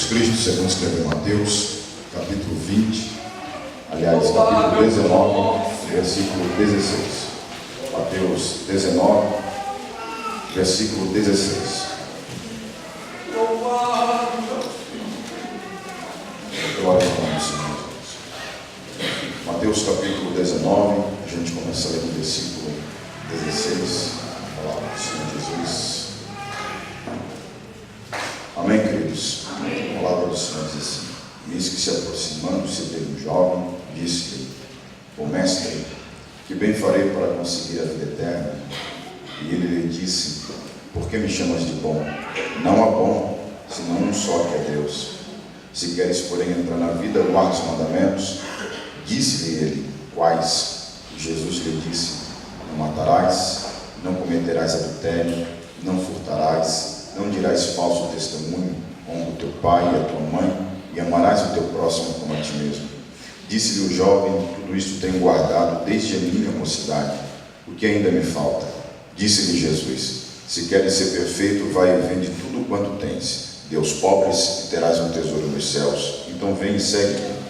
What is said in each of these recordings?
Jesus Cristo, segundo escreveu Mateus, capítulo 20, aliás, capítulo 19, versículo 16. Mateus 19, versículo 16. Glória ao nome do Senhor Jesus. Mateus capítulo 19, a gente começa a ler no versículo 16, a palavra do Senhor Jesus. Amém, queridos? Amém. A palavra do Senhor diz assim: eis que se aproximando-se dele um jovem, disse-lhe: ó mestre, que bem farei para conseguir a vida eterna? E ele lhe disse: por que me chamas de bom? Não há bom, senão um só, que é Deus. Se queres, porém, entrar na vida, guarda os mandamentos. Disse-lhe ele: quais? E Jesus lhe disse: não matarás, não cometerás adultério, não furtarás, não dirás falso testemunho, honra o teu pai e a tua mãe, e amarás o teu próximo como a ti mesmo. Disse-lhe o jovem: tudo isto tenho guardado desde a minha mocidade. O que ainda me falta? Disse-lhe Jesus: se queres ser perfeito, vai e vende tudo quanto tens, dê aos pobres, e terás um tesouro nos céus. Então vem e segue-me.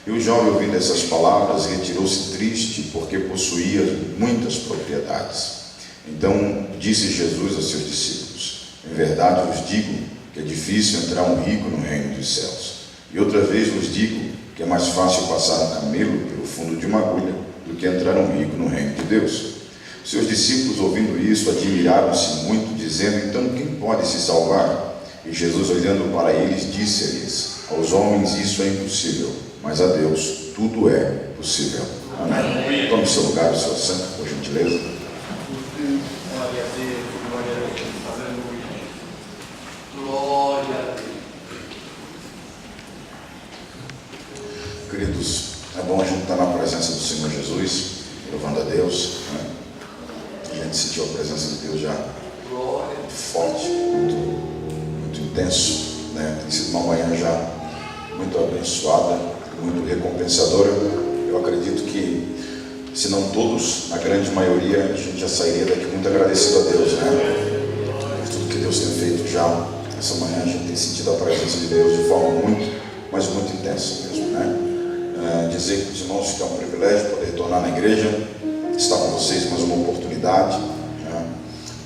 E o jovem, ouvindo essas palavras, retirou-se triste, porque possuía muitas propriedades. Então disse Jesus aos seus discípulos: em verdade vos digo que é difícil entrar um rico no reino dos céus. E outra vez vos digo que é mais fácil passar um camelo pelo fundo de uma agulha do que entrar um rico no reino de Deus. Seus discípulos, ouvindo isso, admiraram-se muito, dizendo: então quem pode se salvar? E Jesus, olhando para eles, disse-lhes: aos homens isso é impossível, mas a Deus tudo é possível. Amém. Tome seu lugar, o seu santo, por gentileza. Glória a Deus, glória a Deus, aleluia. Glória a Deus. Queridos, é bom a gente estar na presença do Senhor Jesus, louvando a Deus, né? A gente sentiu a presença de Deus já muito forte, muito intenso, né? Tem sido uma manhã já muito abençoada, muito recompensadora. Eu acredito que, se não todos, a grande maioria, a gente já sairia daqui muito agradecido a Deus, né? Por tudo que Deus tem feito já. Essa manhã a gente tem sentido a presença de Deus de forma muito, mas muito intensa mesmo, né? Dizer para os irmãos que é um privilégio poder retornar na igreja, estar com vocês mais uma oportunidade, né?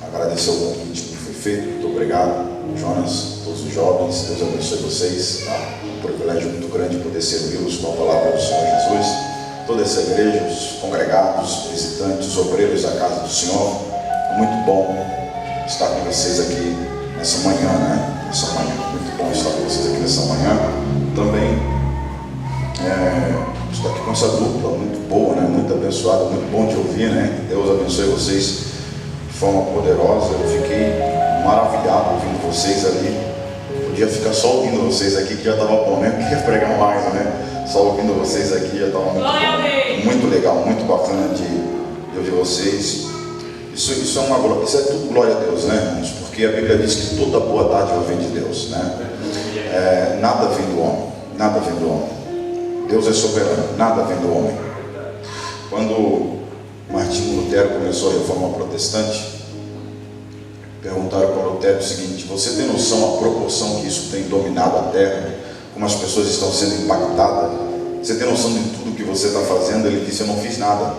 Agradecer o convite que foi feito. Muito obrigado, Jonas, todos os jovens. Deus abençoe vocês, tá? Um privilégio muito grande poder servi-los com a palavra do Senhor Jesus. Toda essa igreja, os congregados, os visitantes, os obreiros da casa do Senhor. É muito bom estar com vocês aqui nessa manhã, né? Nessa manhã, muito bom estar com vocês aqui nessa manhã. Também estou aqui com essa dupla muito boa, né? Muito abençoada, muito bom de ouvir, né? Deus abençoe vocês de forma poderosa. Eu fiquei maravilhado ouvindo vocês ali. Podia ficar só ouvindo vocês aqui, que já estava bom, né? Queria pregar mais, né? Só ouvindo vocês aqui já estava muito bom. Muito legal, muito bacana de ouvir vocês. Isso é uma glória, isso é tudo glória a Deus, né, irmãos? Porque a Bíblia diz que toda boa dádiva vem de Deus, né? Nada vem do homem, nada vem do homem. Deus é soberano, nada vem do homem. Quando Martinho Lutero começou a reforma protestante, perguntaram para Lutero o seguinte: você tem noção da proporção que isso tem dominado a terra? Como as pessoas estão sendo impactadas? Você tem noção de tudo que você está fazendo? Ele disse: eu não fiz nada,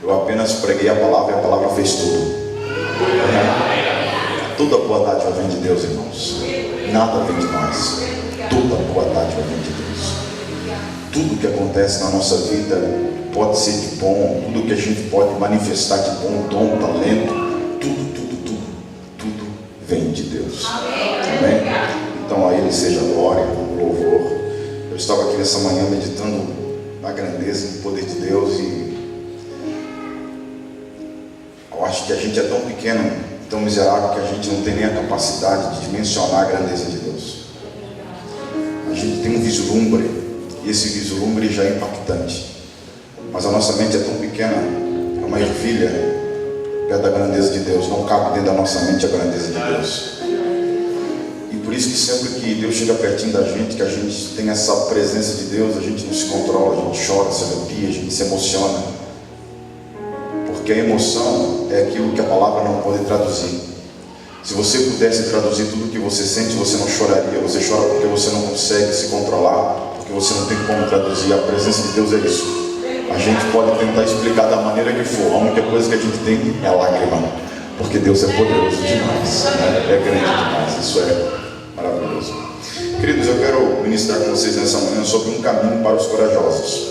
eu apenas preguei a palavra e a palavra fez tudo. Toda boa dádiva vem de Deus, irmãos. Nada vem de nós. Toda boa dádiva vem de Deus. Tudo que acontece na nossa vida pode ser de bom, tudo que a gente pode manifestar de bom dom, talento, tudo vem de Deus. Amém? Então a Ele seja a glória, o louvor. Eu estava aqui nessa manhã meditando na grandeza e no poder de Deus, e eu acho que a gente é tão pequeno, tão miserável, que a gente não tem nem a capacidade de dimensionar a grandeza de Deus. A gente tem um vislumbre, e esse vislumbre já é impactante, mas a nossa mente é tão pequena, é uma ervilha perto da grandeza de Deus. Não cabe dentro da nossa mente a grandeza de Deus. E por isso que sempre que Deus chega pertinho da gente, que a gente tem essa presença de Deus, a gente não se controla, a gente chora, se arrepia, a gente se emociona, porque a emoção é aquilo que a palavra não pode traduzir. Se você pudesse traduzir tudo o que você sente, você não choraria. Você chora porque você não consegue se controlar, porque você não tem como traduzir. A presença de Deus é isso. A gente pode tentar explicar da maneira que for. A única coisa que a gente tem é lágrima, porque Deus é poderoso demais, né? É grande demais. Isso é maravilhoso. Queridos, eu quero ministrar com vocês nessa manhã sobre um caminho para os corajosos.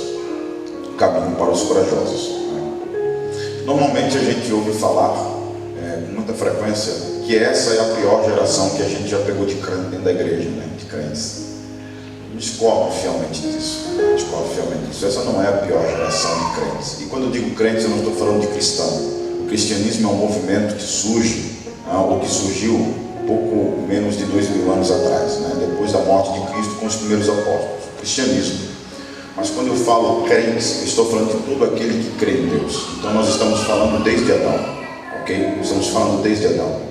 Um caminho para os corajosos, né? Normalmente a gente ouve falar com muita frequência que essa é a pior geração que a gente já pegou de crente dentro da igreja, né? De crentes. Eu discordo fielmente disso. Essa não é a pior geração de crentes. E quando eu digo crentes, eu não estou falando de cristão. O cristianismo é um movimento que surge, ou que surgiu pouco menos de 2000 anos atrás, né? Depois da morte de Cristo com os primeiros apóstolos. O cristianismo. Mas quando eu falo crentes, eu estou falando de todo aquele que crê em Deus. Então nós estamos falando desde Adão, ok? Estamos falando desde Adão.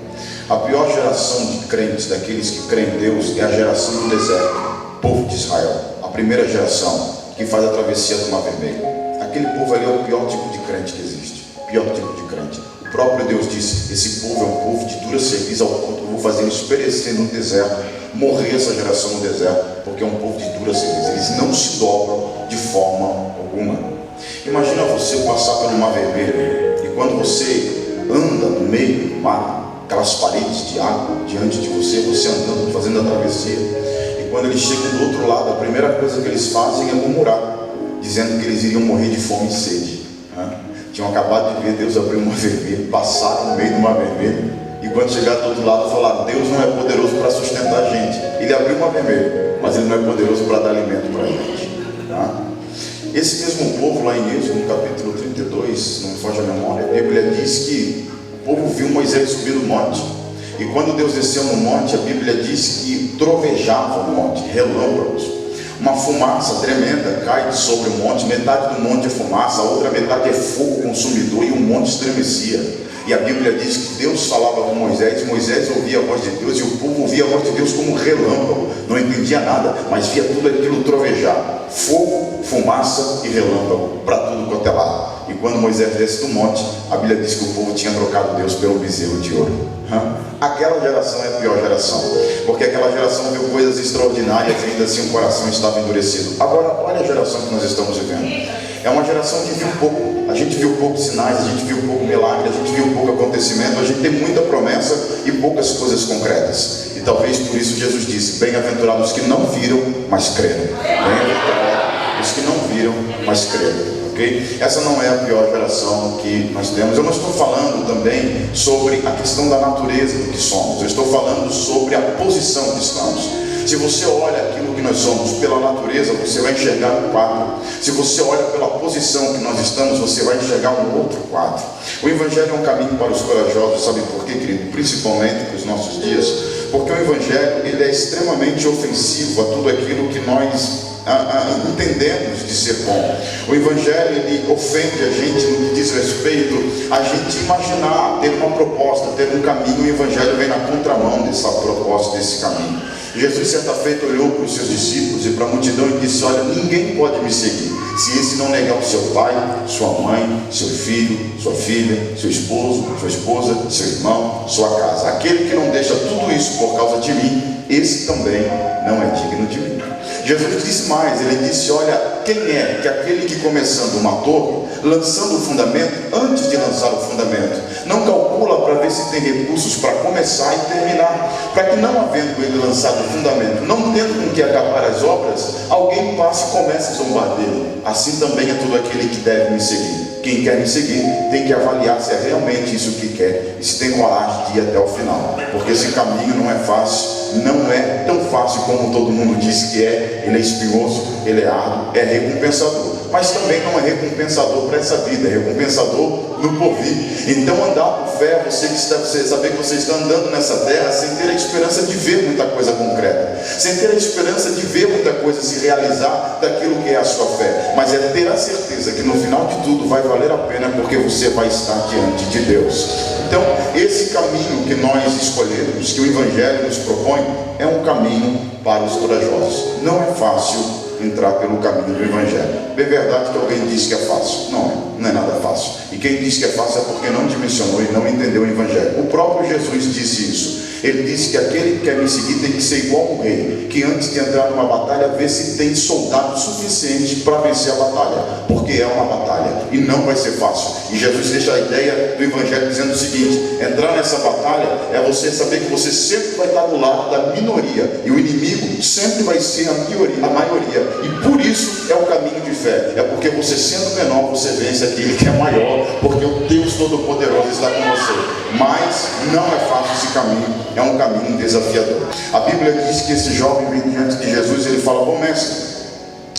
A pior geração de crentes, daqueles que creem em Deus, é a geração do deserto. Povo de Israel, a primeira geração que faz a travessia do Mar Vermelho. Aquele povo ali é o pior tipo de crente que existe. O pior tipo de crente. O próprio Deus disse: esse povo é um povo de dura cerviz, ao ponto que eu vou fazer eles perecer no deserto, morrer essa geração no deserto, porque é um povo de dura cerviz. Eles não se dobram de forma alguma. Imagina você passar pelo Mar Vermelho e quando você anda no meio do mar, aquelas paredes de água diante de você, você andando, fazendo a travessia. Quando eles chegam do outro lado, a primeira coisa que eles fazem é murmurar, dizendo que eles iriam morrer de fome e sede, né? Tinham acabado de ver Deus abrir o Mar Vermelho, passaram no meio do Mar Vermelho, e quando chegaram do outro lado falaram: Deus não é poderoso para sustentar a gente. Ele abriu o Mar Vermelho, mas Ele não é poderoso para dar alimento para a gente, tá? Esse mesmo povo lá em Êxodo, no capítulo 32, não me foge a memória, a Bíblia diz que o povo viu Moisés subir no monte. E quando Deus desceu no monte, a Bíblia diz que trovejava o monte, relâmpagos. Uma fumaça tremenda cai sobre o monte, metade do monte é fumaça, a outra metade é fogo consumidor, e o monte estremecia. E a Bíblia diz que Deus falava com Moisés, Moisés ouvia a voz de Deus, e o povo ouvia a voz de Deus como relâmpago, não entendia nada, mas via tudo aquilo trovejar, fogo, fumaça e relâmpago, para tudo quanto é lado. E quando Moisés desce do monte, a Bíblia diz que o povo tinha trocado Deus pelo bezerro de ouro. Aquela geração é a pior geração, porque aquela geração viu coisas extraordinárias e ainda assim o coração estava endurecido. Agora, olha a geração que nós estamos vivendo. É uma geração que viu pouco. A gente viu poucos sinais, a gente viu pouco milagre, a gente viu pouco acontecimento, a gente tem muita promessa e poucas coisas concretas. E talvez por isso Jesus disse: bem-aventurados os que não viram, mas creram. Bem-aventurados os que não viram, mas creram. Okay? Essa não é a pior geração que nós temos. Eu não estou falando também sobre a questão da natureza do que somos. Eu estou falando sobre a posição que estamos. Se você olha aquilo que nós somos pela natureza, você vai enxergar um quadro. Se você olha pela posição que nós estamos, você vai enxergar um outro quadro. O Evangelho é um caminho para os corajosos. Sabe por quê, querido? Principalmente para os nossos dias. Porque o Evangelho ele é extremamente ofensivo a tudo aquilo que nós entendemos de ser bom. O Evangelho ele ofende a gente no que diz respeito a gente imaginar, ter uma proposta, ter um caminho. O Evangelho vem na contramão dessa proposta, desse caminho. Jesus certa feita olhou para os seus discípulos e para a multidão e disse: olha, ninguém pode me seguir se esse não negar o seu pai, sua mãe, seu filho, sua filha, seu esposo, sua esposa, seu irmão, sua casa. Aquele que não deixa tudo isso por causa de mim, esse também não é digno de mim. Jesus disse mais, ele disse: olha, quem é que aquele que começando uma torre, lançando o fundamento, antes de lançar o fundamento, não calcula para ver se tem recursos para começar e terminar, para que não havendo ele lançado o fundamento, não tendo com que acabar as obras, alguém passe e comece a zombar dele. Assim também é todo aquele que deve me seguir. Quem quer me seguir tem que avaliar se é realmente isso que quer e se tem coragem de ir até o final, porque esse caminho não é fácil, não é tão fácil como todo mundo diz que é. Ele é espinhoso, ele é árduo, é recompensador, mas também não é recompensador para essa vida, é recompensador no porvir. Então andar por fé, você saber que você está andando nessa terra sem ter a esperança de ver muita coisa concreta, sem ter a esperança de ver muita coisa se realizar daquilo que é a sua fé, mas é ter a certeza que no final de tudo vai valer a pena, porque você vai estar diante de Deus. Então esse caminho que nós escolhemos, que o Evangelho nos propõe, é um caminho para os corajosos. Não é fácil entrar pelo caminho do Evangelho. É verdade que alguém diz que é fácil. Não é. não é nada fácil. E quem diz que é fácil é porque não dimensionou e não entendeu o Evangelho. O próprio Jesus disse isso. Ele disse que aquele que quer me seguir tem que ser igual a um rei, que antes de entrar numa batalha vê se tem soldado suficiente para vencer a batalha, porque é uma batalha e não vai ser fácil. E Jesus deixa a ideia do Evangelho dizendo o seguinte: entrar nessa batalha é você saber que você sempre vai estar do lado da minoria, e o inimigo sempre vai ser a maioria, e por isso é o caminho de fé. É porque você, sendo menor, você vence aquele que é maior, porque o Deus Todo-Poderoso está com você. Mas não é fácil esse caminho, é um caminho desafiador. A Bíblia diz que esse jovem vem diante de Jesus e ele fala: bom mestre,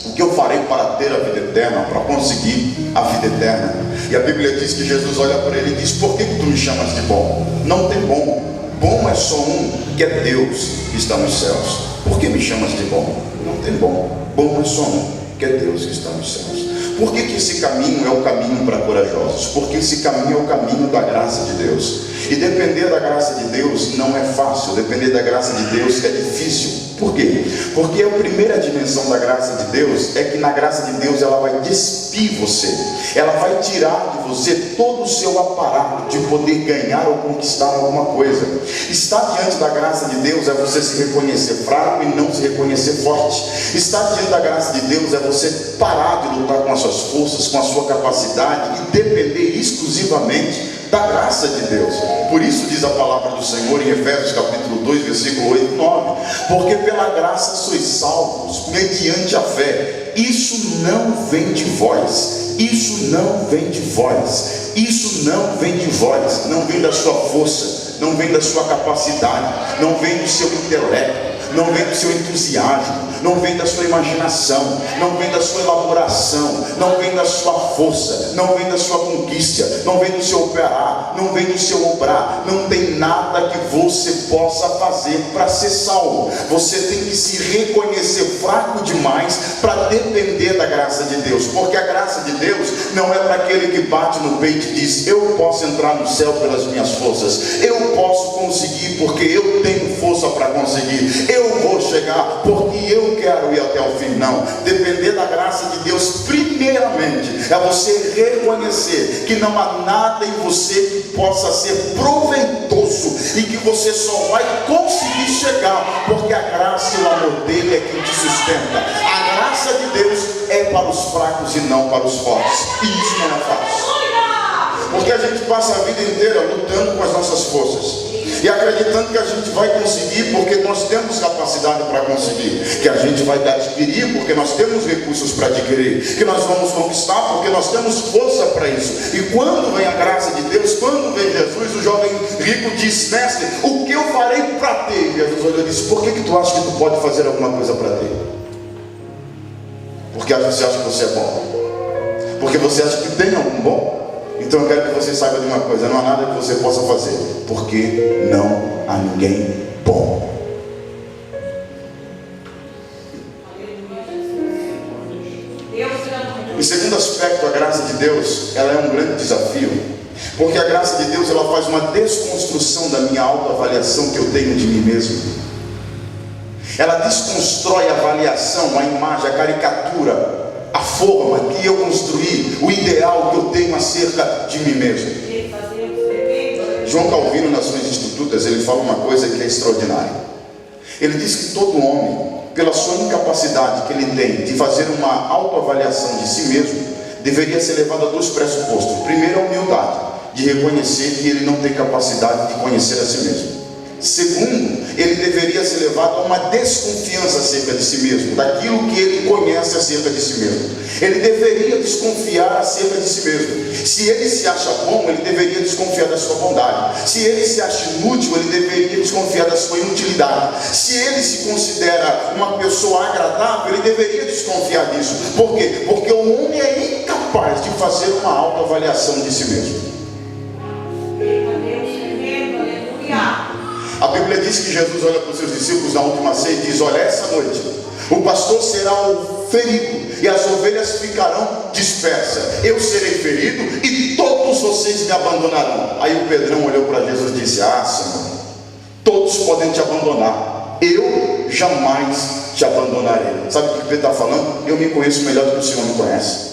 o que eu farei para ter a vida eterna, para conseguir a vida eterna? E a Bíblia diz que Jesus olha para ele e diz: por que tu me chamas de bom? Não tem bom. Bom é só um, que é Deus que está nos céus. Por que me chamas de bom? Não tem bom. Bom é só um, que é Deus que está nos céus. Por que esse caminho é o caminho para corajosos? Porque esse caminho é o caminho da graça de Deus. E depender da graça de Deus não é fácil. Depender da graça de Deus é difícil. Por quê? Porque a primeira dimensão da graça de Deus é que na graça de Deus ela vai despir você. Ela vai tirar de você todo o seu aparato de poder ganhar ou conquistar alguma coisa. Estar diante da graça de Deus é você se reconhecer fraco e não se reconhecer forte. Estar diante da graça de Deus é você parar de lutar com as suas forças, com a sua capacidade e depender exclusivamente da graça de Deus. Por isso diz a palavra do Senhor em Efésios capítulo 2, versículo 8 e 9: porque pela graça sois salvos mediante a fé. Isso não vem de vós. Isso não vem de vós. Isso não vem de vós. Não vem da sua força, não vem da sua capacidade, não vem do seu intelecto, não vem do seu entusiasmo, não vem da sua imaginação, não vem da sua elaboração, não vem da sua força, não vem da sua conquista, não vem do seu operar, não vem do seu obrar. Não tem nada que você possa fazer para ser salvo. Você tem que se reconhecer fraco demais para depender da graça de Deus, porque a graça de Deus não é para aquele que bate no peito e diz: eu posso entrar no céu pelas minhas forças, eu posso conseguir porque eu tenho força para conseguir, eu vou chegar porque eu quero ir até o fim. Não. Depender da graça de Deus primeiramente é você reconhecer que não há nada em você que possa ser proveitoso e que você só vai conseguir chegar porque a graça e o amor dele é quem te sustenta. A graça de Deus é para os fracos e não para os fortes, e isso não é fácil, porque a gente passa a vida inteira lutando com as nossas forças e acreditando que a gente vai conseguir porque nós temos capacidade para conseguir, que a gente vai adquirir porque nós temos recursos para adquirir, que nós vamos conquistar porque nós temos força para isso. E quando vem a graça de Deus, quando vem Jesus, o jovem rico diz: mestre, o que eu farei para ter? Jesus olhou e disse: por que tu acha que tu pode fazer alguma coisa para ter? Porque você acha que você é bom? Porque você acha que tem algum bom? Então eu quero que você saiba de uma coisa: não há nada que você possa fazer, porque não há ninguém bom. Em segundo aspecto, a graça de Deus, ela é um grande desafio, porque a graça de Deus, ela faz uma desconstrução da minha autoavaliação que eu tenho de mim mesmo. Ela desconstrói a avaliação, a imagem, a caricatura, a forma que eu construí, o ideal que eu tenho acerca de mim mesmo. João Calvino, nas suas Institutas, ele fala uma coisa que é extraordinária. Ele diz que todo homem, pela sua incapacidade que ele tem de fazer uma autoavaliação de si mesmo, deveria ser levado a dois pressupostos. Primeiro, a humildade, de reconhecer que ele não tem capacidade de conhecer a si mesmo. Segundo, ele deveria ser levado a uma desconfiança acerca de si mesmo, daquilo que ele conhece acerca de si mesmo. Ele deveria desconfiar acerca de si mesmo. Se ele se acha bom, ele deveria desconfiar da sua bondade. Se ele se acha inútil, ele deveria desconfiar da sua inutilidade. Se ele se considera uma pessoa agradável, ele deveria desconfiar disso. Por quê? Porque o homem é incapaz de fazer uma autoavaliação de si mesmo. A Bíblia diz que Jesus olha para os seus discípulos na última ceia e diz: olha, essa noite o pastor será o ferido e as ovelhas ficarão dispersas. Eu serei ferido e todos vocês me abandonarão. Aí o Pedrão olhou para Jesus e disse: ah, Senhor, todos podem te abandonar, eu jamais te abandonarei. Sabe o que Pedro está falando? Eu me conheço melhor do que o Senhor me conhece.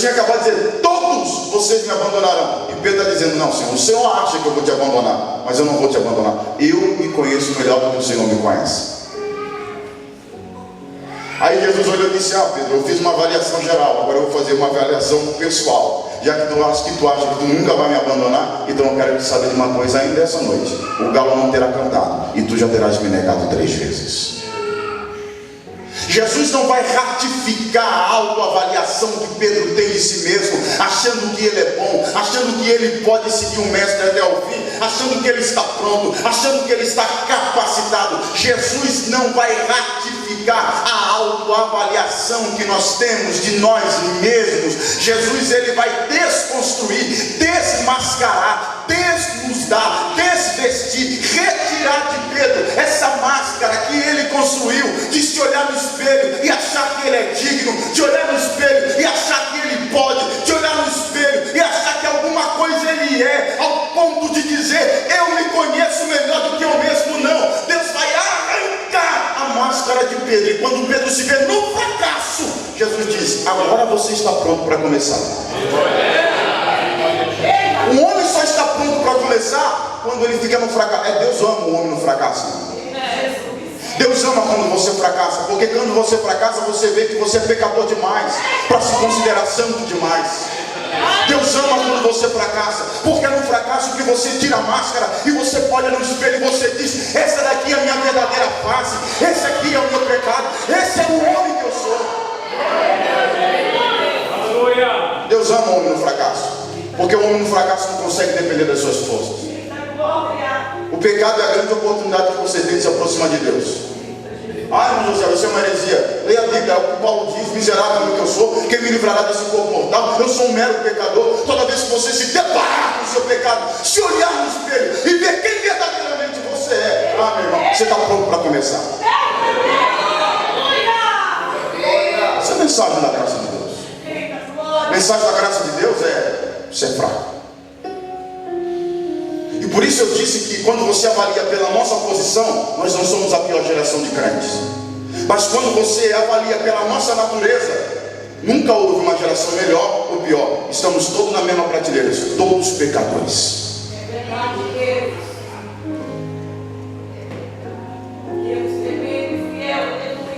tinha acabado de dizer: todos vocês me abandonarão. E Pedro está dizendo: não, Senhor, o Senhor acha que eu vou te abandonar, mas eu não vou te abandonar. Eu me conheço melhor do que o Senhor me conhece. Aí Jesus olhou e disse: ah, Pedro, eu fiz uma avaliação geral, agora eu vou fazer uma avaliação pessoal. Já que tu acha que tu nunca vai me abandonar, então eu quero te saber de uma coisa: ainda essa noite o galo não terá cantado e tu já terás me negado 3 vezes. Jesus não vai ratificar a autoavaliação que Pedro tem de si mesmo, achando que ele é bom, achando que ele pode seguir o mestre até o fim, achando que ele está pronto, achando que ele está capacitado. Jesus não vai ratificar a autoavaliação que nós temos de nós mesmos. Jesus, ele vai desconstruir, desmascarar, desnudar, desvestir, retirar de Pedro essa máscara que ele construiu de se olhar no espelho e achar que ele é digno, de olhar no espelho e achar que ele pode, de olhar no espelho e achar que alguma coisa ele é, ao ponto de dizer: eu me conheço melhor do que eu mesmo. Não, Deus vai arrancar a máscara de Pedro. E quando Pedro se vê no fracasso, Jesus diz: agora você está pronto para começar. O homem só está pronto para começar quando ele fica no fracasso. Deus ama o homem no fracasso. Deus ama quando você fracassa, porque quando você fracassa, você vê que você é pecador demais para se considerar santo demais. Deus ama quando você fracassa, porque é no fracasso que você tira a máscara e você olha no espelho e você diz: essa daqui é a minha verdadeira face, esse aqui é o meu pecado, esse é o homem que eu sou. Deus ama o homem no fracasso, porque o homem no fracasso não consegue depender das suas forças. O pecado é a grande oportunidade que você tem de se aproximar de Deus. Irmão José, isso é uma heresia. Leia a Bíblia, é o que Paulo diz: miserável que eu sou, quem me livrará desse corpo mortal? Eu sou um mero pecador. Toda vez que você se deparar com o seu pecado, se olhar no espelho e ver quem verdadeiramente você é, meu irmão, você está pronto para começar. Essa é a mensagem da graça de Deus. A mensagem da graça de Deus é: você é fraco. E por isso eu disse que quando você avalia pela nossa posição, nós não somos a pior geração de crentes. Mas quando você avalia pela nossa natureza, nunca houve uma geração melhor ou pior. Estamos todos na mesma prateleira, todos pecadores.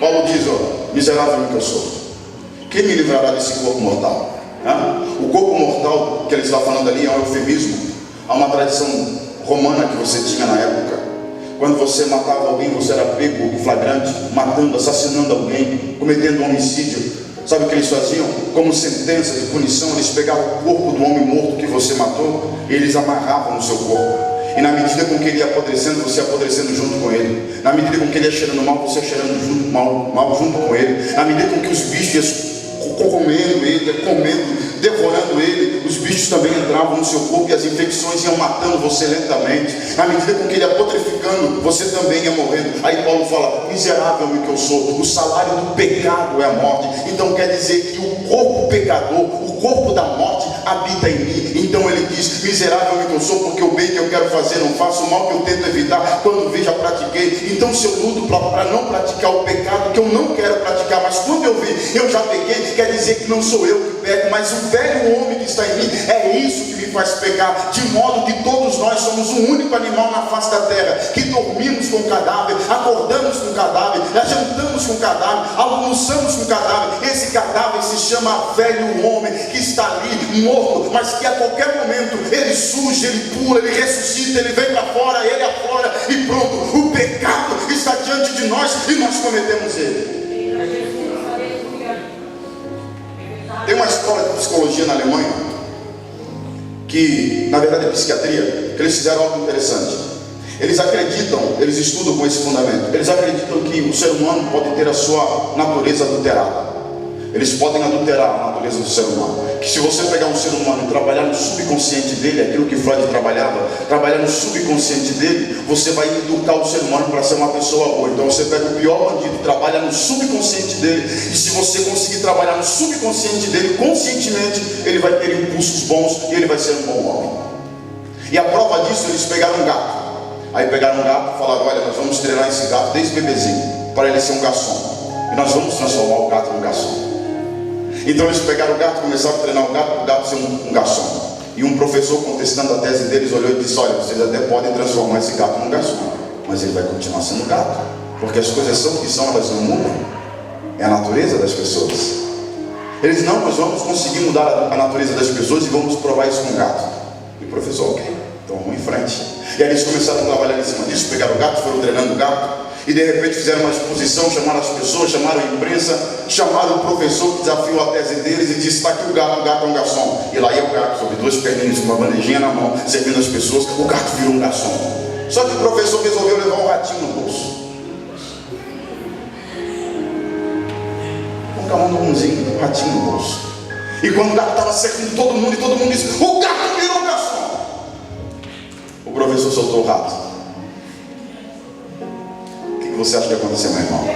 Paulo diz: miserável que eu sou, quem me livrará desse corpo mortal? O corpo mortal que ele está falando ali é um eufemismo. Há uma tradição romana que você tinha na época. Quando você matava alguém, você era pego em flagrante, matando, assassinando alguém, cometendo um homicídio. Sabe o que eles faziam? Como sentença de punição, eles pegavam o corpo do homem morto que você matou e eles amarravam no seu corpo. E na medida com que ele ia apodrecendo, você ia apodrecendo junto com ele. Na medida com que ele ia cheirando mal, você ia cheirando mal junto com ele. Na medida com que os bichos iam comendo ele, devorando ele, os bichos também entravam no seu corpo e as infecções iam matando você lentamente. Na medida com que ele ia putreficando, você também ia morrendo. Aí Paulo fala: miserável que eu sou, o salário do pecado é a morte. Então quer dizer que o corpo pecador, o corpo da morte habita em mim. Então ele diz: miserável que eu sou, porque o bem que eu quero fazer não faço, o mal que eu tento evitar, quando vi já pratiquei. Então se eu luto para não praticar o pecado que eu não quero praticar, mas quando eu vi, eu já peguei, quer dizer que não sou eu que peco, mas o velho homem que está em mim. É isso que me faz pecar, de modo que todos nós somos o único animal na face da terra que dormimos com cadáver, acordamos com cadáver, jantamos com cadáver, almoçamos com cadáver. Esse cadáver se chama velho homem, que está ali morto, mas que a qualquer momento ele surge, ele pula, ele ressuscita, ele vem para fora, ele aflora e pronto. O pecado está diante de nós e nós cometemos ele. Tem uma escola de psicologia na Alemanha, que na verdade é psiquiatria, que eles fizeram algo interessante. Eles acreditam, eles estudam com esse fundamento, eles acreditam que o ser humano pode ter a sua natureza adulterada. Eles podem adulterar a natureza do ser humano. Que se você pegar um ser humano e trabalhar no subconsciente dele, aquilo que Freud trabalhava, trabalhar no subconsciente dele, você vai educar o ser humano para ser uma pessoa boa. Então você pega o pior bandido, trabalha no subconsciente dele, e se você conseguir trabalhar no subconsciente dele, conscientemente, ele vai ter impulsos bons e ele vai ser um bom homem. E a prova disso, eles pegaram um gato. Aí pegaram um gato e falaram: olha, nós vamos treinar esse gato desde bebezinho, para ele ser um garçom. E nós vamos transformar o gato num garçom. Então eles pegaram o gato, começaram a treinar o gato ser um garçom. E um professor, contestando a tese deles, olhou e disse: olha, vocês até podem transformar esse gato num garçom, mas ele vai continuar sendo gato, porque as coisas são o que são, elas não mudam. É a natureza das pessoas. Eles: não, nós vamos conseguir mudar a natureza das pessoas e vamos provar isso com o gato. E o professor: ok, então vamos em frente. E aí eles começaram a trabalhar em cima disso, pegaram o gato, foram treinando o gato, e de repente fizeram uma exposição, chamaram as pessoas, chamaram a imprensa, chamaram o professor que desafiou a tese deles e disse: está aqui o gato é um garçom. E lá ia o gato, sobre duas perninhas, com uma bandejinha na mão, servindo as pessoas. O gato virou um garçom. Só que o professor resolveu levar um ratinho no bolso. Um camundonzinho, um ratinho no bolso. E quando o gato estava cercando todo mundo, e todo mundo disse: o gato virou um garçom. O professor soltou o rato. O que você acha que aconteceu, meu irmão?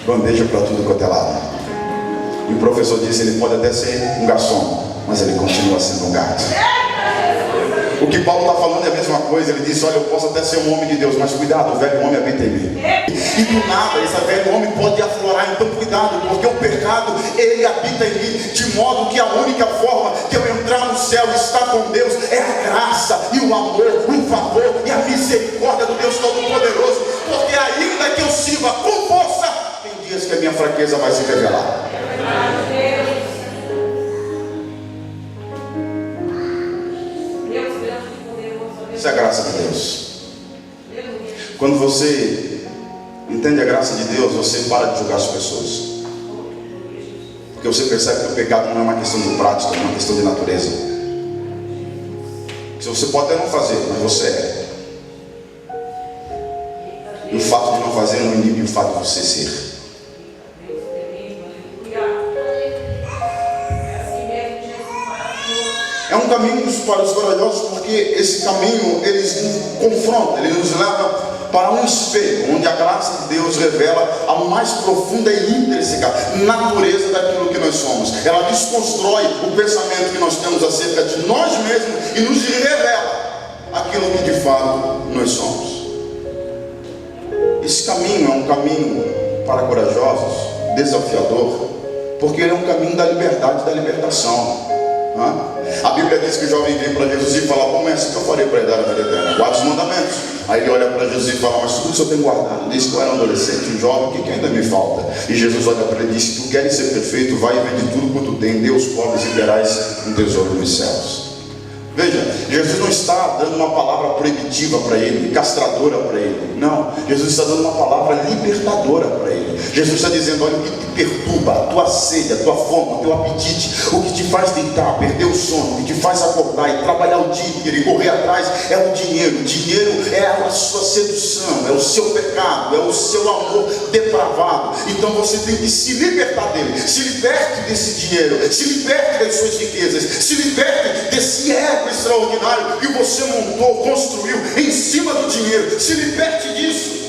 Bandeja para tudo quanto é lado. E o professor disse: ele pode até ser um garçom, mas ele continua sendo um gato. O que Paulo está falando é a mesma coisa. Ele disse: olha, eu posso até ser um homem de Deus, mas cuidado, o velho homem habita em mim. E do nada, esse velho homem pode aflorar. Então cuidado, porque o pecado, ele habita em mim, de modo que a única forma de eu entrar no céu e estar com Deus é a graça e o amor, o favor e a misericórdia do Deus Todo-Poderoso. Porque ainda que eu sirva com força, tem dias que a minha fraqueza vai se revelar. Isso é a graça de Deus. Quando você entende a graça de Deus, você para de julgar as pessoas, porque você percebe que o pecado não é uma questão de prática, é uma questão de natureza. Você pode até não fazer, mas você é. E o fato de não fazer não inibe o fato de você ser. É um caminho para os corajosos, porque esse caminho eles nos confronta, ele nos leva para um espelho, onde a graça de Deus revela a mais profunda e intrínseca natureza daquilo que nós somos. Ela desconstrói o pensamento que nós temos acerca de nós mesmos e nos revela aquilo que de fato nós somos. Esse caminho é um caminho para corajosos, desafiador, porque ele é um caminho da liberdade e da libertação. A Bíblia diz que o jovem vem para Jesus e fala: bom mestre, o que eu farei para herdar a vida eterna? Guarda os mandamentos. Aí ele olha para Jesus e fala: mas tudo que o senhor tem guardado? Diz que eu era um adolescente, um jovem, o que ainda me falta? E Jesus olha para ele e diz: se tu queres ser perfeito, vai e vende tudo quanto tem, dê aos pobres e terás um tesouro nos céus. Veja, Jesus não está dando uma palavra proibitiva para ele, castradora para ele. Não, Jesus está dando uma palavra libertadora para ele. Jesus está dizendo: olha, o que te perturba, a tua sede, a tua fome, o teu apetite, o que te faz deitar, perder o sono, o que te faz acordar e trabalhar o dia inteiro e correr atrás, é o dinheiro. O dinheiro é a sua sedução, é o seu pecado, é o seu amor depravado. Então você tem que se libertar dele. Se liberte desse dinheiro, se liberte das suas riquezas, se liberte desse ego extraordinário que você montou, construiu em cima do dinheiro. Se liberte disso.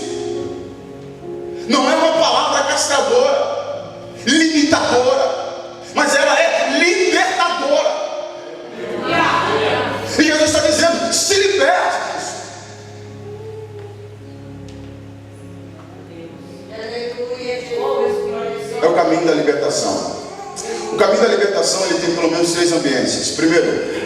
Não é uma palavra castradora, limitadora, mas ela é libertadora. E Jesus está dizendo: se liberte disso. É o caminho da libertação. O caminho da libertação, ele tem pelo menos 3 ambientes. Primeiro,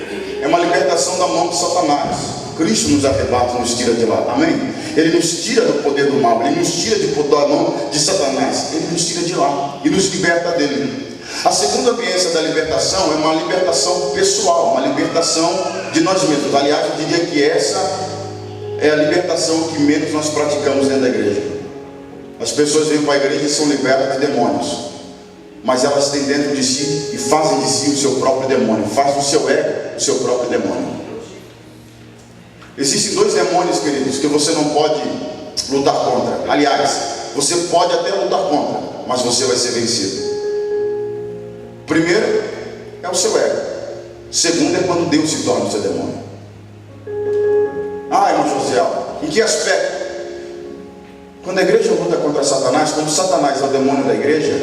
é uma libertação da mão de Satanás. Cristo nos arrebata, nos tira de lá, amém? Ele nos tira do poder do mal, ele nos tira da mão de Satanás, ele nos tira de lá e nos liberta dele. A segunda ambiência da libertação é uma libertação pessoal, uma libertação de nós mesmos. Aliás, eu diria que essa é a libertação que menos nós praticamos dentro da igreja. As pessoas vêm para a igreja e são libertas de demônios, mas elas têm dentro de si e fazem de si o seu próprio demônio, fazem do seu ego o seu próprio demônio. Existem 2 demônios, queridos, que você não pode lutar contra. Aliás, você pode até lutar contra, mas você vai ser vencido. Primeiro é o seu ego. Segundo é quando Deus se torna o seu demônio. Irmão José, em que aspecto? Quando a igreja luta contra Satanás, quando Satanás é o demônio da igreja,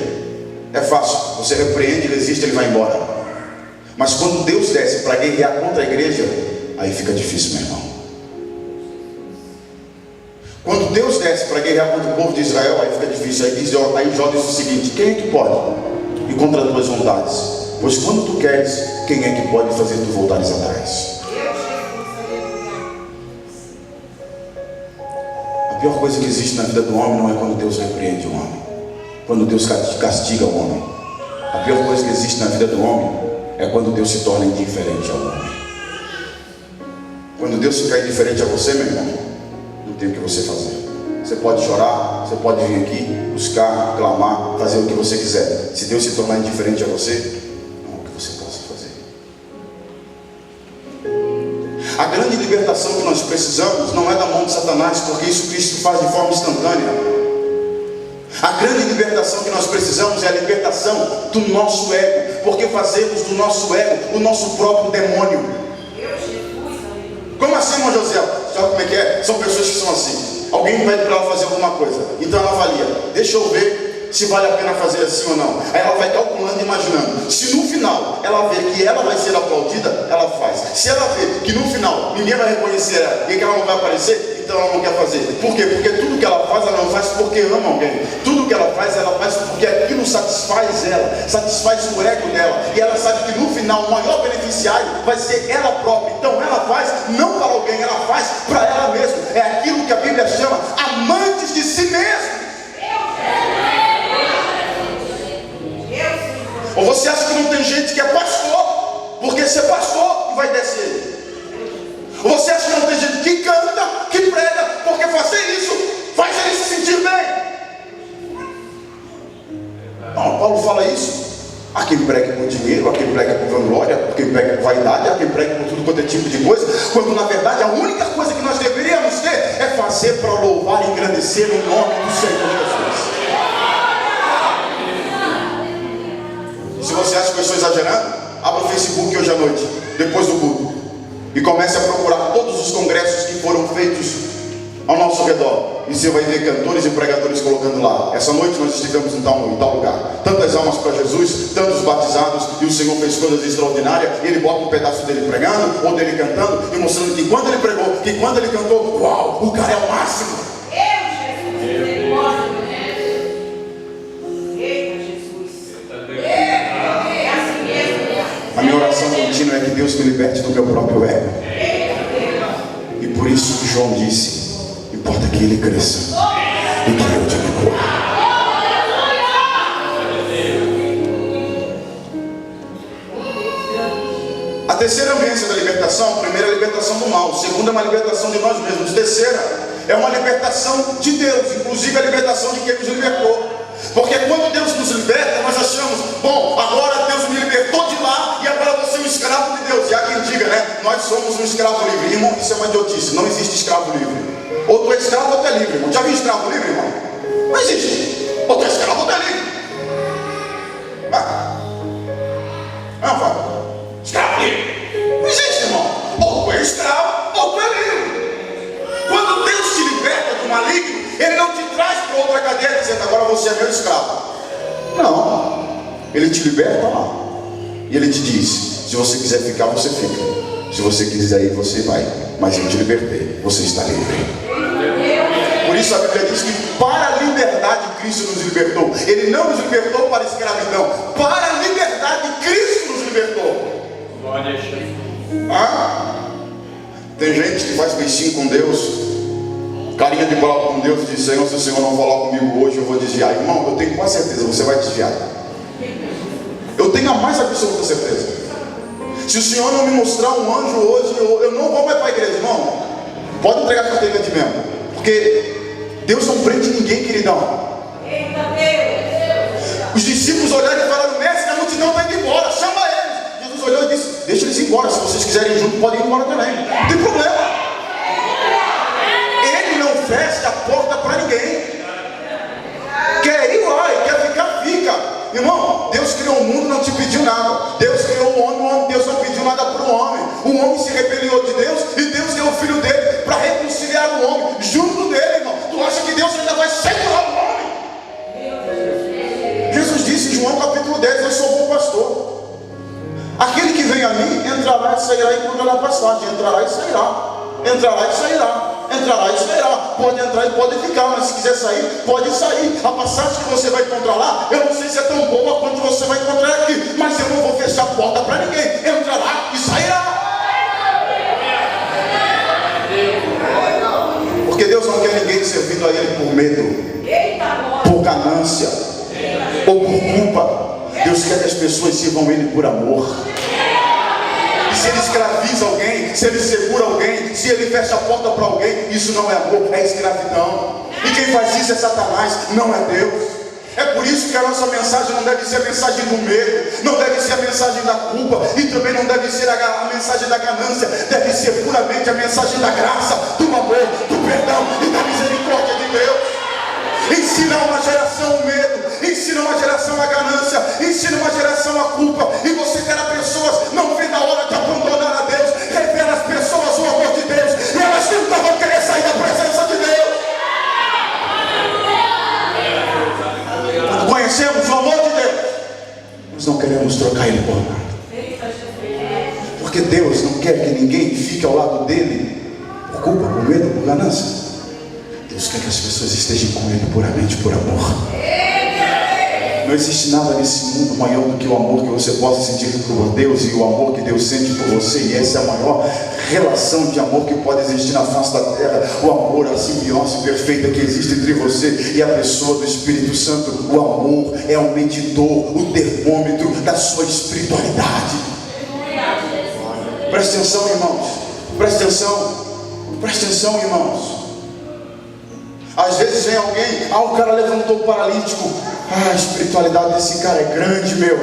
é fácil, você repreende, resiste, ele vai embora. Mas quando Deus desce para guerrear contra a igreja, aí fica difícil, meu irmão. Quando Deus desce para guerrear contra o povo de Israel, aí fica difícil. Aí Jó diz o seguinte: quem é que pode contra as tuas vontades. Pois quando tu queres, quem é que pode fazer tu voltares atrás? A pior coisa que existe na vida do homem não é quando Deus repreende o homem, quando Deus castiga o homem. A pior coisa que existe na vida do homem é quando Deus se torna indiferente ao homem. Quando Deus ficar indiferente a você, meu irmão, não tem o que você fazer. Você pode chorar, você pode vir aqui, buscar, clamar, fazer o que você quiser. Se Deus se tornar indiferente a você, não há o que você possa fazer. A grande libertação que nós precisamos não é da mão de Satanás, porque isso Cristo faz de forma instantânea. A grande libertação que nós precisamos é a libertação do nosso ego, porque fazemos do nosso ego o nosso próprio demônio. Como assim, irmão José? Sabe como é que é? São pessoas que são assim. Alguém pede para ela fazer alguma coisa, então ela avalia, deixa eu ver se vale a pena fazer assim ou não. Aí ela vai calculando, imaginando. Se no final ela vê que ela vai ser aplaudida, ela faz. Se ela vê que no final ninguém vai reconhecer ela e que ela não vai aparecer, então ela não quer fazer. Por quê? Porque tudo que ela faz, ela não faz porque ama alguém. Tudo que ela faz porque aquilo satisfaz ela, satisfaz o ego dela. E ela sabe que no final o maior beneficiário vai ser ela própria. Então ela faz não para alguém, ela faz para ela mesma. É aquilo que a Bíblia chama amantes de si mesmo. Ou você acha que não tem gente que é pastor, porque ser pastor vai descer? Ou você acha que não tem gente que canta, que prega, porque fazer isso faz ele se sentir bem? Não, Paulo fala isso. Há quem pregue por dinheiro, há quem pregue por vanglória, há quem pregue por vaidade, há quem pregue por tudo quanto é tipo de coisa, quando na verdade a única coisa que nós deveríamos ter é fazer para louvar e engrandecer o nome do Senhor Jesus. Se você acha que eu estou exagerando, abra o Facebook hoje à noite, depois do culto, e comece a procurar todos os congressos que foram feitos ao nosso redor, e você vai ver cantores e pregadores colocando lá: essa noite nós estivemos em tal lugar, tantas almas para Jesus, tantos batizados, e o Senhor fez coisas extraordinárias. E ele bota um pedaço dele pregando, ou dele cantando, e mostrando que quando ele pregou, que quando ele cantou, uau, o cara é o máximo. A minha oração contínua é que Deus me liberte do meu próprio ego. E por isso que João disse: importa que ele cresça e que eu diminua. A terceira bênção da libertação: primeira, a libertação do mal; segunda, uma libertação de nós mesmos; terceira, é uma libertação de Deus, inclusive a libertação de quem nos libertou. Porque quando Deus nos liberta, nós achamos: bom, agora Deus me libertou de lá e agora eu vou ser um escravo de Deus. E há quem diga, né? Nós somos um escravo livre. Irmão, isso é uma idiotice. Não existe escravo livre. Ou tu é escravo ou tu é livre, irmão. Já viu escravo livre, irmão? Não existe. Ou tu é escravo ou tu é livre. Não, Fábio. Escravo livre. Não existe, irmão. Ou tu é escravo ou tu é livre. Quando Deus te liberta do maligno, Ele não te traz para outra cadeia dizendo: agora você é meu escravo. Não. Ele te liberta lá. E Ele te diz: se você quiser ficar, você fica. Se você quiser ir, você vai. Mas eu te libertei. Você está livre. Por isso a Bíblia diz que para a liberdade Cristo nos libertou. Ele não nos libertou para a escravidão. Para a liberdade Cristo nos libertou. Tem gente que faz bichinho com Deus, carinha de pau com Deus, e diz: Senhor, se o Senhor não falar comigo hoje, eu vou desviar. Irmão, eu tenho quase certeza, você vai desviar. Eu tenho a mais absoluta certeza. Se o Senhor não me mostrar um anjo hoje, eu não vou mais para a igreja, irmão. Pode entregar a carteira de membro, porque Deus não prende ninguém, queridão. Os discípulos olharam e falaram: mestre, a multidão está indo embora, chama eles. Jesus olhou e disse: deixa eles ir embora, se vocês quiserem ir junto, podem ir embora também, não tem problema. Ele não fecha a porta para ninguém. Quer ir lá e quer ficar, fica. Irmão, Deus criou o mundo, não te pediu nada. Deus criou o homem, Deus não pediu nada para o homem. O homem se rebeliou de Deus e Deus deu o filho dele para reconciliar o homem junto dele, irmão. Tu acha que Deus ainda vai segurar o homem? Jesus disse em João capítulo 10: eu sou bom pastor. Aquele que vem a mim entrará e sairá e encontrará passagem. Entrará e sairá. Entrará e sairá. Entrará e sairá. pode entrar e pode ficar, mas se quiser sair, pode sair. A passagem que você vai encontrar lá, eu não sei se é tão boa quanto você vai encontrar aqui, mas eu não vou fechar a porta para ninguém. Entrará e sairá. Porque Deus não quer ninguém servindo a Ele por medo, por ganância ou por culpa. Deus quer que as pessoas sirvam Ele por amor. E se Ele escraviza alguém, se Ele segura alguém, se Ele fecha a porta para alguém, isso não é amor, é escravidão. E quem faz isso é Satanás, não é Deus. É por isso que a nossa mensagem não deve ser a mensagem do medo, não deve ser a mensagem da culpa, e também não deve ser a mensagem da ganância. Deve ser puramente a mensagem da graça, do amor, do perdão e da misericórdia de Deus. Ensina uma geração o medo, ensina uma geração a ganância, ensina uma geração a culpa, e você terá pessoas, não vendo a hora de abandonar a Deus. Revela às pessoas o amor de Deus, e elas nunca vão querer sair da presença de Deus. Conhecemos o amor de Deus, nós não queremos trocar Ele por nada, porque Deus não quer que ninguém fique ao lado dele por culpa, por medo, por ganância. Deus quer que as pessoas estejam com Ele puramente por amor. Não existe nada nesse mundo maior do que o amor que você possa sentir por Deus e o amor que Deus sente por você. E essa é a maior relação de amor que pode existir na face da terra. O amor, a simbiose perfeita que existe entre você e a pessoa do Espírito Santo. O amor é o medidor, o termômetro da sua espiritualidade. Preste atenção, irmãos. Preste atenção. Preste atenção, irmãos. Às vezes vem alguém, o cara levantou o paralítico. A espiritualidade desse cara é grande, meu.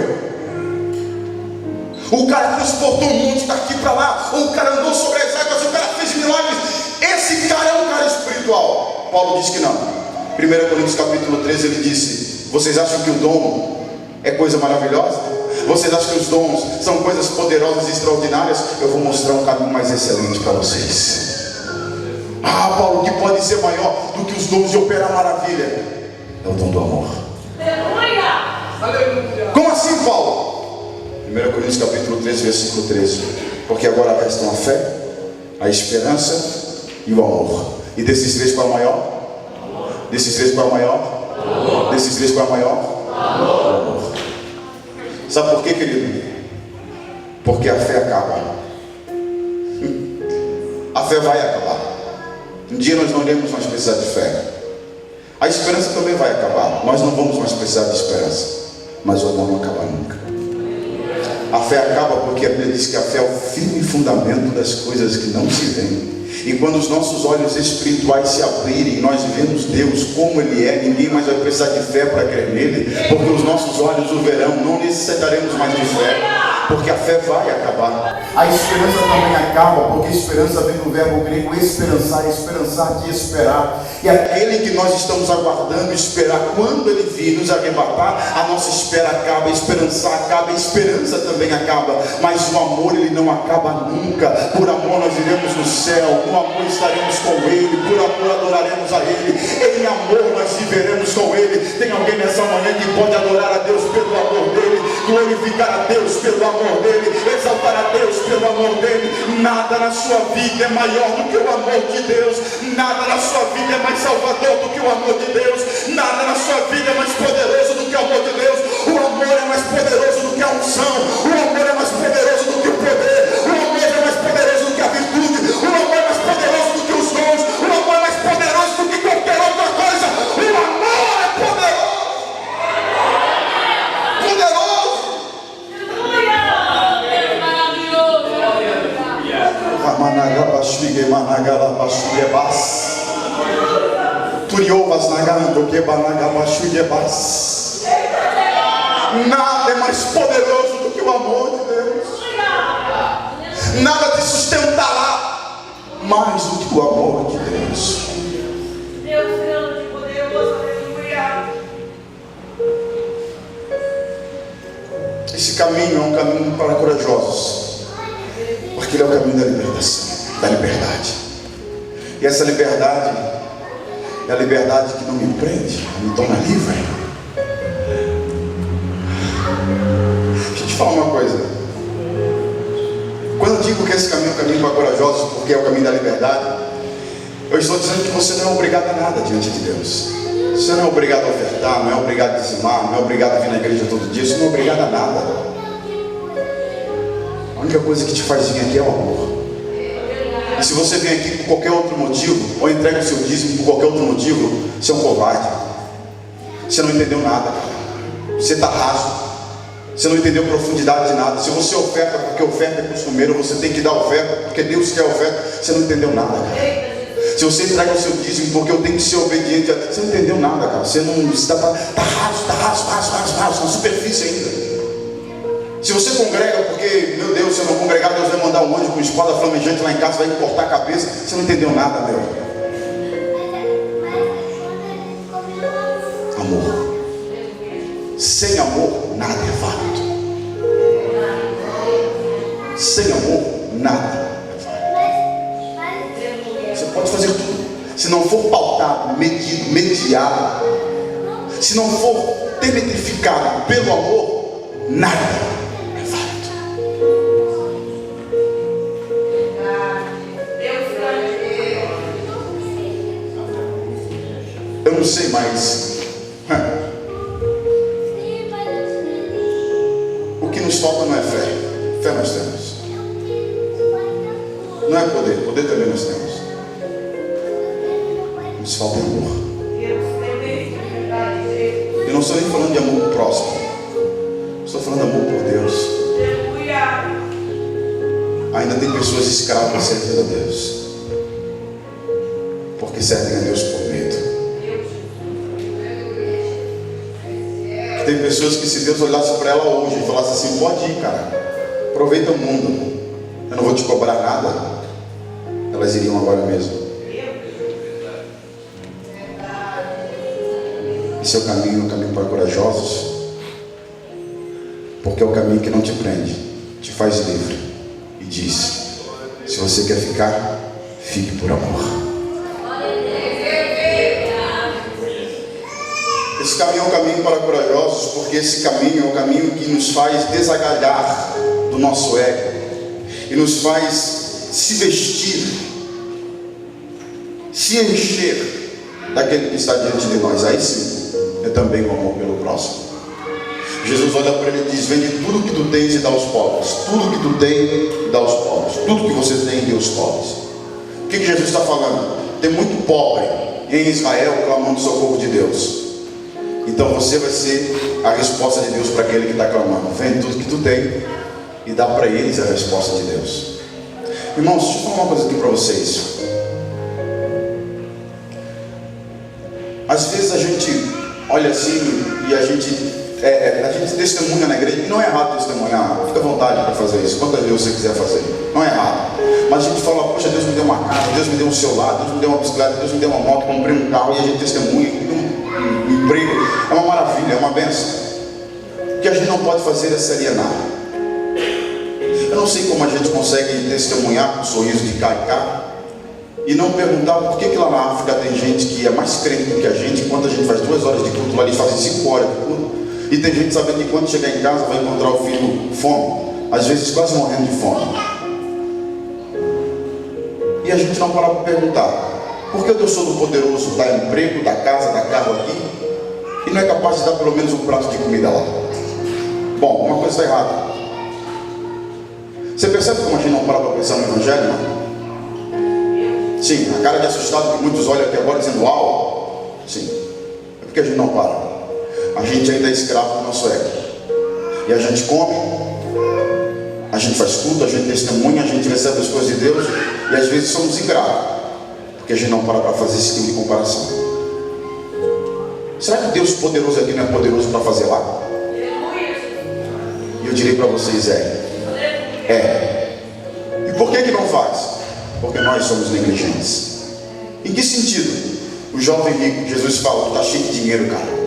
O cara transportou um monte daqui para lá. O cara andou sobre as águas, o cara fez milagres. Esse cara é um cara espiritual. Paulo diz que não. 1 Coríntios capítulo 13 ele disse: vocês acham que o dom é coisa maravilhosa? Vocês acham que os dons são coisas poderosas e extraordinárias? Eu vou mostrar um caminho mais excelente para vocês. Paulo, que pode ser maior do que os dons de operar maravilha? É o dom do amor. Aleluia! Como assim, Paulo? 1 Coríntios capítulo 13, versículo 13. Porque agora restam a fé, a esperança e o amor. E desses três qual é o maior? Desses três qual é o maior? Desses três qual é o maior? O amor. Sabe por quê, querido? Porque a fé acaba. A fé vai acabar. Um dia nós não iremos mais precisar de fé. A esperança também vai acabar. Nós não vamos mais precisar de esperança. Mas o amor não acaba nunca. A fé acaba porque a Bíblia diz que a fé é o firme fundamento das coisas que não se veem. E quando os nossos olhos espirituais se abrirem, nós vemos Deus como Ele é. Ninguém mais vai precisar de fé para crer nele, porque os nossos olhos o verão. Não necessitaremos mais de fé, porque a fé vai acabar. A esperança também acaba, porque esperança vem do verbo grego esperançar, esperançar de esperar. E aquele que nós estamos aguardando esperar, quando Ele vir nos arrebatar, a nossa espera acaba, a esperança acaba, a esperança também acaba. Mas o amor, ele não acaba nunca. Por amor nós iremos no céu, no amor estaremos com Ele, por amor adoraremos a Ele, em amor nós viveremos com Ele. Tem alguém nessa manhã que pode adorar a Deus pelo amor dEle, glorificar a Deus pelo amor dEle, exaltar a Deus pelo amor dEle? Nada na sua vida é maior do que o amor de Deus. Nada na sua vida é mais salvador do que o amor de Deus. Nada na sua vida é mais poderoso do que o amor de Deus. O amor é mais poderoso do que a unção. O amor é mais poderoso do que o poder. O amor é mais poderoso do que a virtude. O amor é mais poderoso do que os dons. O amor é mais poderoso do que qualquer outra coisa. O amor é poderoso. Nada é mais poderoso do que o amor de Deus. Nada te sustentará mais do que o amor de Deus. Deus grande, poderoso, aleluia. Esse caminho é um caminho para corajosos, porque ele é o caminho da libertação, da liberdade. E essa liberdade é a liberdade que não me prende, me torna livre. Deixa eu te falar uma coisa. Quando eu digo que esse caminho é o caminho para corajosos, porque é o caminho da liberdade, Eu estou dizendo que você não é obrigado a nada diante de Deus. Você não é obrigado a ofertar, não é obrigado a dizimar, não é obrigado a vir na igreja todo dia. Você não é obrigado a nada. A única coisa que te faz vir aqui é o amor. E se você vem aqui por qualquer outro motivo, ou entrega o seu dízimo por qualquer outro motivo, você é um covarde. Você não entendeu nada. Você está raso. Você não entendeu profundidade de nada. Se você oferta porque oferta é costumeiro, você tem que dar oferta porque Deus quer oferta. Você não entendeu nada, cara. Se você entrega o seu dízimo porque eu tenho que ser obediente, você não entendeu nada, cara. Você não está raso, na superfície ainda. Se você congrega porque, meu Deus, se eu não congregar, Deus vai mandar um anjo com espada flamejante lá em casa, vai cortar a cabeça. Você não entendeu nada, meu. Amor. Sem amor, nada é válido. Sem amor, nada é válido. Você pode fazer tudo. Se não for pautado, medido, mediado, se não for penetrificado pelo amor, nada é válido. Eu não sei mais. O que nos falta não é fé. Fé nós temos. Não é poder. Poder também nós temos. Nos falta amor. Eu não estou nem falando de amor próximo. Estou falando de amor por Deus. Ainda tem pessoas escravas servindo a Deus, porque servem a Deus por medo. Tem pessoas que, se Deus olhasse para ela hoje e falasse assim: pode ir, cara, aproveita o mundo, eu não vou te cobrar nada, elas iriam agora mesmo. Esse é o caminho para corajosos, porque é o caminho que não te prende, te faz livre e diz: se você quer ficar, fique por amor. Esse caminho é um caminho para corajosos, porque esse caminho é o caminho que nos faz desagalhar do nosso ego e nos faz se vestir, se encher daquele que está diante de nós. Aí sim é também o amor pelo próximo. Jesus olha para ele e diz: vende tudo que tu tens e dá aos pobres. Tudo que tu tens e dá aos pobres. Tudo que você tem e dê aos pobres. O que Jesus está falando? Tem muito pobre em Israel clamando o socorro de Deus. Então você vai ser a resposta de Deus para aquele que está clamando. Vende tudo que tu tem e dá para eles a resposta de Deus. Irmãos, deixa eu falar uma coisa aqui para vocês. Às vezes a gente olha assim e a gente testemunha na igreja. E não é errado testemunhar, fica à vontade para fazer isso, quantas vezes você quiser fazer, não é errado. Mas a gente fala: poxa, Deus me deu uma casa, Deus me deu um celular, Deus me deu uma bicicleta, Deus me deu uma moto, comprei um carro. E a gente testemunha, um emprego, é uma maravilha, é uma bênção. O que a gente não pode fazer é se alienar. Eu não sei como a gente consegue testemunhar com um sorriso de cá e cá e não perguntar por que lá na África tem gente que é mais crente do que a gente. Enquanto a gente faz 2 horas de culto, lá eles fazem 5 horas de culto. E tem gente sabendo que quando chegar em casa vai encontrar o filho fome, às vezes quase morrendo de fome. E a gente não para para perguntar: por que o Deus Todo-Poderoso dá emprego, dá casa, dá carro aqui e não é capaz de dar pelo menos um prato de comida lá? Bom, uma coisa está errada. Você percebe como a gente não para para pensar no Evangelho, não? Sim, a cara de assustado que muitos olham aqui agora dizendo: uau! Sim, é porque a gente não para. A gente ainda é escravo do nosso ego. E a gente come, a gente faz culto, a gente testemunha, a gente recebe as coisas de Deus e às vezes somos ingratos, porque a gente não para fazer esse tipo de comparação. Será que Deus poderoso aqui não é poderoso para fazer lá? E eu direi para vocês: é. E por que não faz? Porque nós somos negligentes. Em que sentido? O jovem rico, Jesus fala: tu está cheio de dinheiro, cara,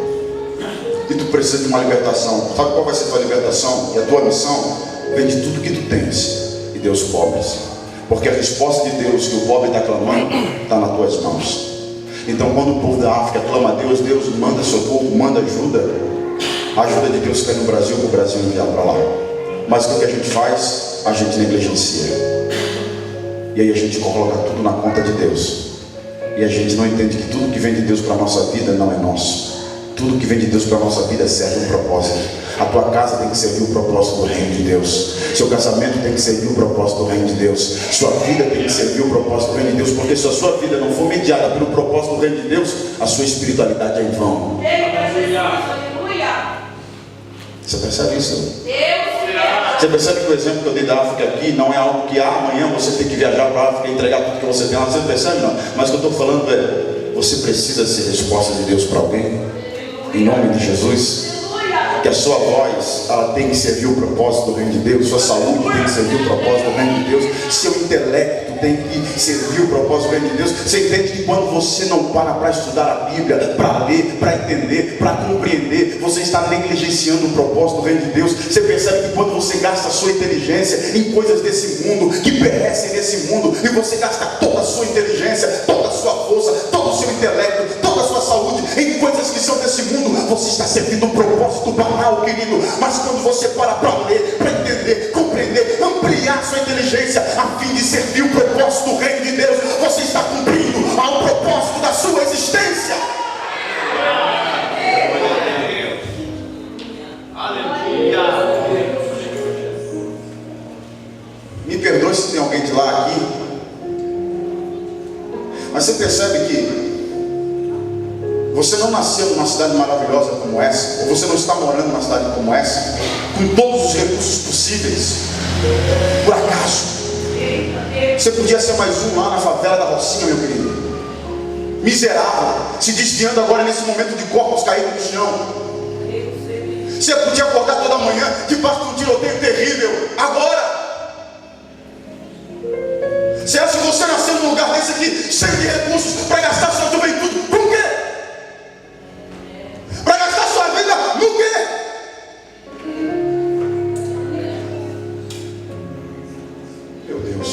e tu precisa de uma libertação. Sabe qual vai ser a tua libertação e a tua missão? Vende tudo que tu tens e dê aos pobres, porque a resposta de Deus que o pobre está clamando está nas tuas mãos. Então quando o povo da África clama a Deus, Deus manda socorro, manda ajuda. A ajuda de Deus cai no Brasil, para o Brasil enviar para lá. Mas o que a gente faz? A gente negligencia. E aí a gente coloca tudo na conta de Deus. E a gente não entende que tudo que vem de Deus para a nossa vida não é nosso. Tudo que vem de Deus para a nossa vida serve um propósito. A tua casa tem que servir o propósito do reino de Deus. Seu casamento tem que servir o propósito do reino de Deus. Sua vida tem que servir o propósito do reino de Deus. Porque se a sua vida não for mediada pelo propósito do reino de Deus, a sua espiritualidade é em vão. Você percebe isso? Você percebe que o exemplo que eu dei da África aqui não é algo que amanhã você tem que viajar para a África e entregar tudo que você tem lá. Você percebe? Não. Mas o que eu estou falando é, você precisa ser resposta de Deus para alguém. Em nome de Jesus. Que a sua voz, ela tem que servir o propósito do reino de Deus. Sua saúde tem que servir o propósito do reino de Deus. Seu intelecto tem que servir o propósito do reino de Deus. Você entende que quando você não para estudar a Bíblia, para ler, para entender, para compreender, você está negligenciando o propósito do reino de Deus. Você percebe que quando você gasta a sua inteligência em coisas desse mundo, que perecem nesse mundo, e você gasta toda a sua inteligência, toda a sua força, todo o seu intelecto, toda a sua saúde em coisas que são desse mundo, você está servindo um propósito banal, querido. Mas quando você para ler, para entender, compreender, ampliar sua inteligência a fim de servir o propósito do reino de Deus, você está cumprindo ao propósito da sua existência. Me perdoe se tem alguém de lá aqui, mas você percebe que você não nasceu numa cidade maravilhosa como essa, ou você não está morando numa cidade como essa, com todos os recursos possíveis, por acaso. Você podia ser mais um lá na favela da Rocinha, meu querido, miserável, se desviando agora nesse momento de corpos caídos no chão. Você podia acordar toda manhã debaixo de um tiroteio terrível, agora. Você acha que você nasceu num lugar desse aqui, cheio de recursos, para gastar sua juventude com o quê? Para gastar sua vida no quê? Meu Deus.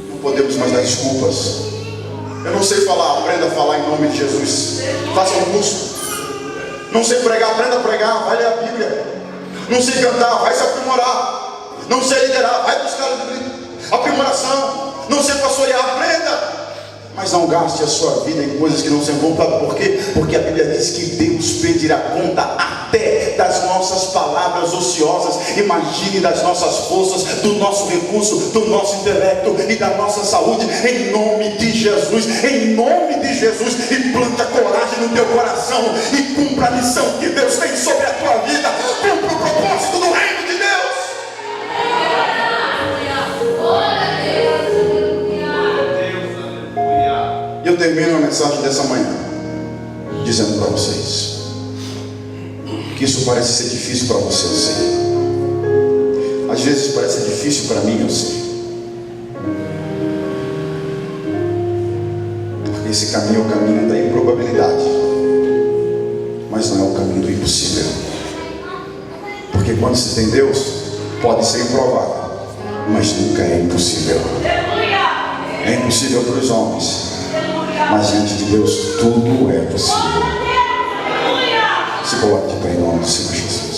Não podemos mais dar desculpas. Eu não sei falar, aprenda a falar em nome de Jesus. Faça um curso. Não sei pregar, aprenda a pregar, vai ler a Bíblia. Não sei cantar, vai se aprimorar. Não sei liderar, vai buscar aprimoração. Não sei pastorear, aprenda. Mas não gaste a sua vida em coisas que não são boas. Por quê? Porque a Bíblia diz que Deus pedirá conta até das nossas palavras ociosas. Imagine das nossas forças, do nosso recurso, do nosso intelecto e da nossa saúde. Em nome de Jesus, em nome de Jesus. E planta coragem no teu coração e cumpra a missão que Deus tem sobre a tua vida. Cumpra o propósito do reino de Deus. Eu termino a mensagem dessa manhã dizendo para vocês que isso parece ser difícil para você, eu sei. Às vezes parece ser difícil para mim, eu sei. Porque esse caminho é o caminho da improbabilidade, mas não é o caminho do impossível. Porque quando se tem Deus, pode ser improvável, mas nunca é impossível. É impossível para os homens, mas diante de Deus tudo é possível. Se coloque de pé em nome do Senhor Jesus.